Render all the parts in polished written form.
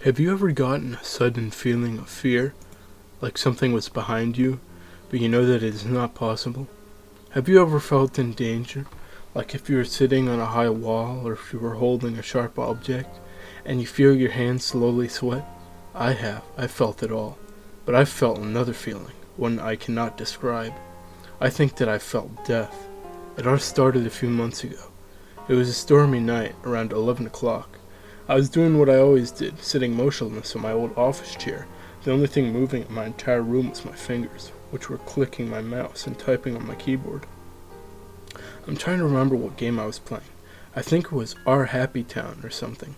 Have you ever gotten a sudden feeling of fear, like something was behind you, but you know that it is not possible? Have you ever felt in danger, like if you were sitting on a high wall or if you were holding a sharp object, and you feel your hands slowly sweat? I have. I've felt it all. But I've felt another feeling, one I cannot describe. I think that I've felt death. It all started a few months ago. It was a stormy night, around 11 o'clock. I was doing what I always did, sitting motionless in my old office chair. The only thing moving in my entire room was my fingers, which were clicking my mouse and typing on my keyboard. I'm trying to remember what game I was playing. I think it was Our Happy Town or something.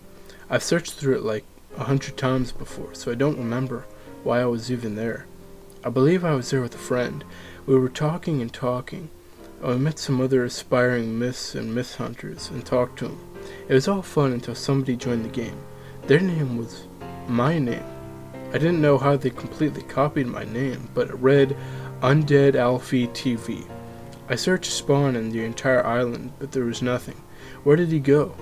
I've searched through it like 100 times before, so I don't remember why I was even there. I believe I was there with a friend. We were talking and talking. I met some other aspiring myths and myth hunters and talked to them. It was all fun until somebody joined the game. Their name was my name. I didn't know how they completely copied my name, but it read Undead Alfie TV. I searched Spawn and the entire island, but there was nothing. Where did he go?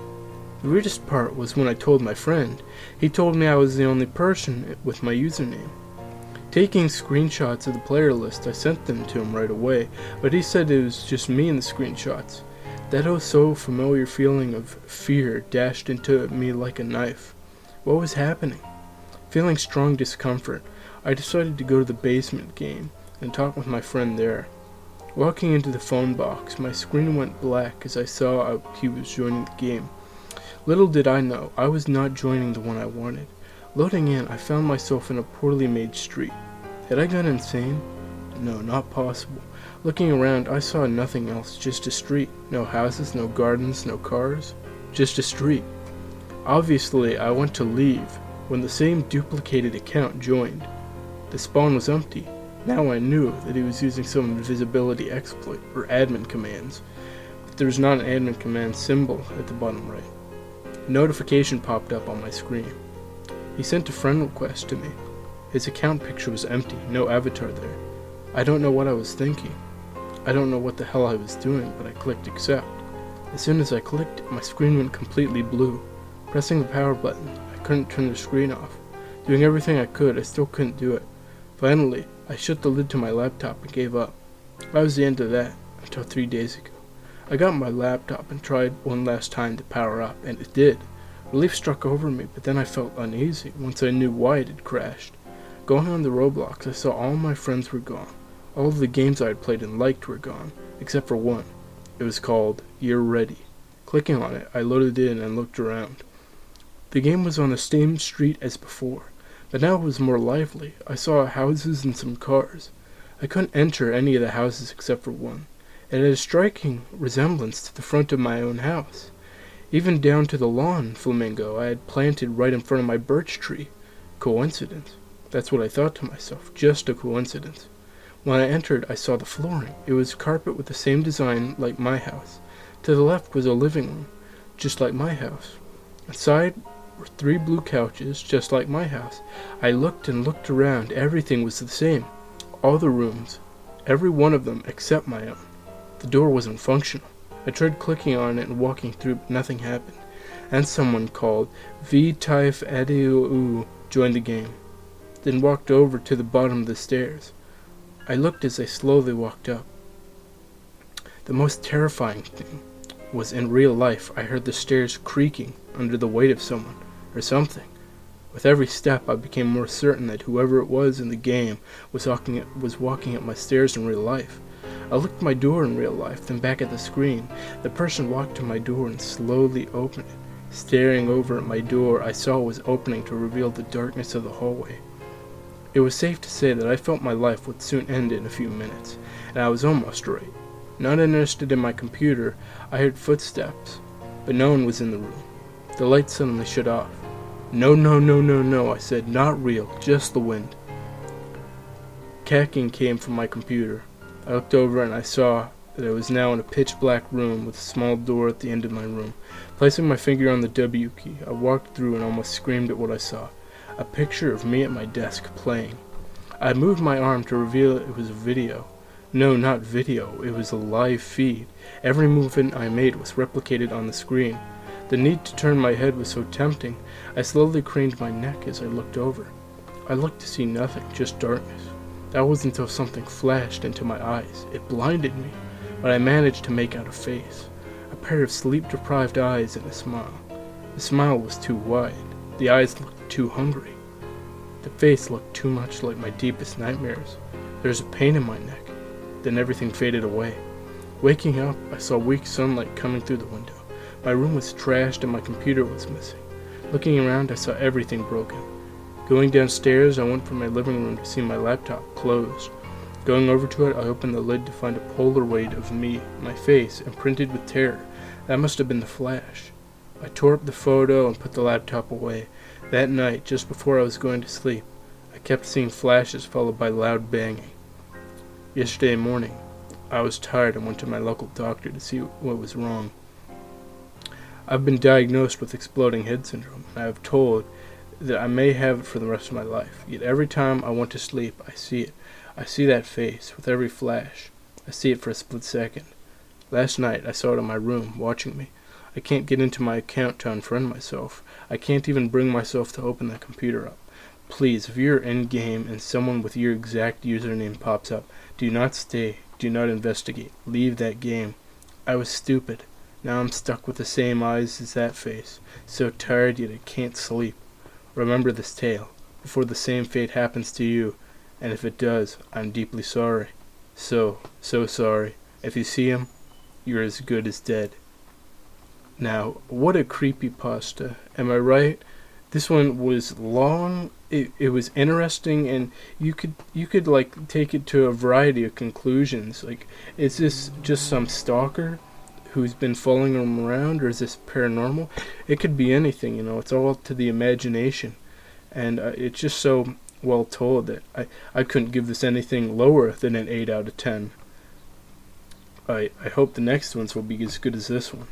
The weirdest part was when I told my friend. He told me I was the only person with my username. Taking screenshots of the player list, I sent them to him right away, but he said it was just me in the screenshots. That oh so familiar feeling of fear dashed into me like a knife. What was happening? Feeling strong discomfort, I decided to go to the basement game and talk with my friend there. Walking into the phone box, my screen went black as I saw he was joining the game. Little did I know, I was not joining the one I wanted. Loading in, I found myself in a poorly made street. Had I gone insane? No, not possible. Looking around, I saw nothing else, just a street. No houses, no gardens, no cars. Just a street. Obviously, I went to leave when the same duplicated account joined. The spawn was empty. Now I knew that he was using some invisibility exploit or admin commands, but there was not an admin command symbol at the bottom right. A notification popped up on my screen. He sent a friend request to me. His account picture was empty, no avatar there. I don't know what I was thinking. I don't know what the hell I was doing, but I clicked accept. As soon as I clicked, my screen went completely blue. Pressing the power button, I couldn't turn the screen off. Doing everything I could, I still couldn't do it. Finally, I shut the lid to my laptop and gave up. That was the end of that, until 3 days ago. I got my laptop and tried one last time to power up, and it did. Relief struck over me, but then I felt uneasy once I knew why it had crashed. Going on the Roblox, I saw all my friends were gone. All of the games I had played and liked were gone, except for one. It was called You're Ready. Clicking on it, I loaded in and looked around. The game was on the same street as before, but now it was more lively. I saw houses and some cars. I couldn't enter any of the houses except for one. It had a striking resemblance to the front of my own house. Even down to the lawn flamingo I had planted right in front of my birch tree. Coincidence? That's what I thought to myself, just a coincidence. When I entered, I saw the flooring. It was carpet with the same design like my house. To the left was a living room, just like my house. Inside were 3 blue couches, just like my house. I looked and looked around. Everything was the same. All the rooms, every one of them except my own. The door wasn't functional. I tried clicking on it and walking through, but nothing happened. And someone called V-Type Adieu joined the game, then walked over to the bottom of the stairs. I looked as I slowly walked up. The most terrifying thing was in real life I heard the stairs creaking under the weight of someone, or something. With every step I became more certain that whoever it was in the game was walking up my stairs in real life. I looked at my door in real life, then back at the screen. The person walked to my door and slowly opened it. Staring over at my door, I saw it was opening to reveal the darkness of the hallway. It was safe to say that I felt my life would soon end in a few minutes, and I was almost right. Not interested in my computer, I heard footsteps, but no one was in the room. The light suddenly shut off. No, no, no, no, no, I said, not real, just the wind. Cacking came from my computer. I looked over and I saw that I was now in a pitch-black room with a small door at the end of my room. Placing my finger on the W key, I walked through and almost screamed at what I saw. A picture of me at my desk playing. I moved my arm to reveal it was a video. No, not video, it was a live feed. Every movement I made was replicated on the screen. The need to turn my head was so tempting, I slowly craned my neck as I looked over. I looked to see nothing, just darkness. That was until something flashed into my eyes. It blinded me, but I managed to make out a face. A pair of sleep-deprived eyes and a smile. The smile was too wide. The eyes looked too hungry. The face looked too much like my deepest nightmares. There was a pain in my neck. Then everything faded away. Waking up, I saw weak sunlight coming through the window. My room was trashed and my computer was missing. Looking around, I saw everything broken. Going downstairs, I went from my living room to see my laptop closed. Going over to it, I opened the lid to find a Polaroid of me, my face, imprinted with terror. That must have been the flash. I tore up the photo and put the laptop away. That night, just before I was going to sleep, I kept seeing flashes followed by loud banging. Yesterday morning, I was tired and went to my local doctor to see what was wrong. I've been diagnosed with exploding head syndrome, and I have told that I may have it for the rest of my life. Yet every time I want to sleep, I see it. I see that face with every flash. I see it for a split second. Last night, I saw it in my room, watching me. I can't get into my account to unfriend myself. I can't even bring myself to open that computer up. Please, if you're in-game and someone with your exact username pops up, do not stay. Do not investigate. Leave that game. I was stupid. Now I'm stuck with the same eyes as that face. So tired yet I can't sleep. Remember this tale, before the same fate happens to you, and if it does, I'm deeply sorry. So sorry. If you see him, you're as good as dead. Now, what a creepypasta. Am I right? This one was long, it was interesting, and you could like take it to a variety of conclusions. Like, is this just some stalker who's been following him around, or is this paranormal? It could be anything, it's all up to the imagination. And it's just so well told that I couldn't give this anything lower than an 8 out of 10. I hope the next ones will be as good as this one.